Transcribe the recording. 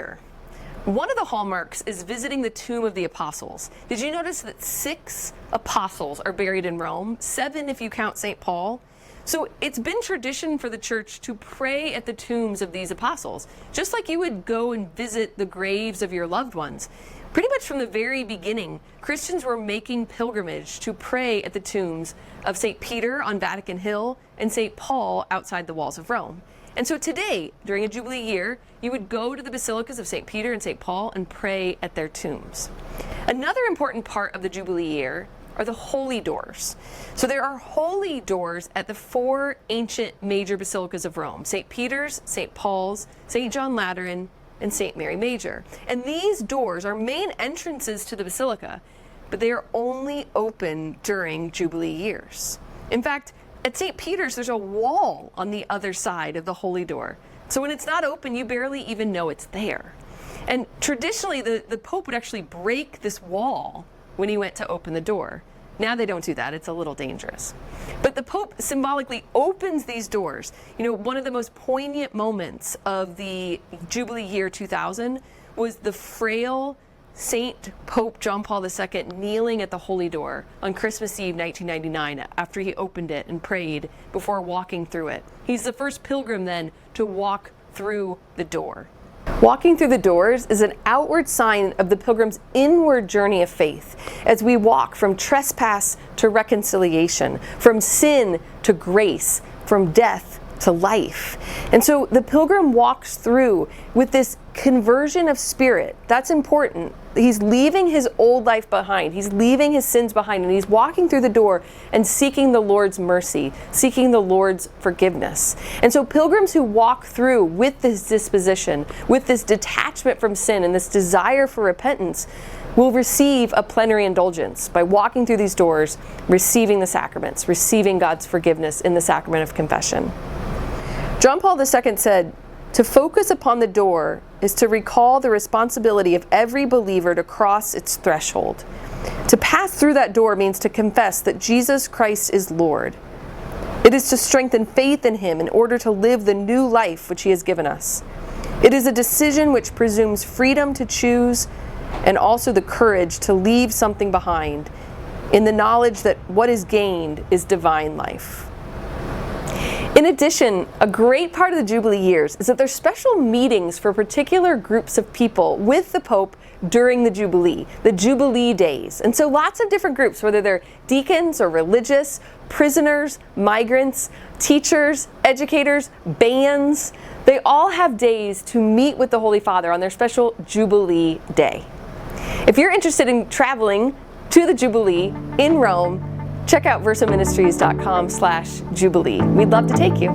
Year. One of the hallmarks is visiting the tomb of the apostles. Did you notice that 6 apostles are buried in Rome? 7 if you count St. Paul. So it's been tradition for the church to pray at the tombs of these apostles, just like you would go and visit the graves of your loved ones. Pretty much from the very beginning, Christians were making pilgrimage to pray at the tombs of St. Peter on Vatican Hill and St. Paul outside the walls of Rome. And so today, during a Jubilee year, you would go to the basilicas of St. Peter and St. Paul and pray at their tombs. Another important part of the Jubilee year are the holy doors. So there are holy doors at the 4 ancient major basilicas of Rome: St. Peter's, St. Paul's, St. John Lateran, and St. Mary Major. And these doors are main entrances to the basilica, but they are only open during Jubilee years. In fact, at St. Peter's, there's a wall on the other side of the holy door. So when it's not open, you barely even know it's there. And traditionally, the Pope would actually break this wall when he went to open the door. Now they don't do that. It's a little dangerous. But the Pope symbolically opens these doors. You know, one of the most poignant moments of the Jubilee year 2000 was the frail Saint Pope John Paul II kneeling at the holy door on Christmas Eve 1999 after he opened it and prayed before walking through it. He's the first pilgrim then to walk through the door. Walking through the doors is an outward sign of the pilgrim's inward journey of faith as we walk from trespass to reconciliation, from sin to grace, from death to life. And so the pilgrim walks through with this conversion of spirit. That's important. He's leaving his old life behind. He's leaving his sins behind, and he's walking through the door and seeking the Lord's mercy, seeking the Lord's forgiveness. And so pilgrims who walk through with this disposition, with this detachment from sin and this desire for repentance, will receive a plenary indulgence by walking through these doors, receiving the sacraments, receiving God's forgiveness in the sacrament of confession. John Paul II said, "To focus upon the door is to recall the responsibility of every believer to cross its threshold. To pass through that door means to confess that Jesus Christ is Lord. It is to strengthen faith in Him in order to live the new life which He has given us. It is a decision which presumes freedom to choose and also the courage to leave something behind in the knowledge that what is gained is divine life." In addition, a great part of the Jubilee years is that there's special meetings for particular groups of people with the Pope during the Jubilee days. And so lots of different groups, whether they're deacons or religious, prisoners, migrants, teachers, educators, bands, they all have days to meet with the Holy Father on their special Jubilee day. If you're interested in traveling to the Jubilee in Rome, check out versaministries.com/Jubilee. We'd love to take you.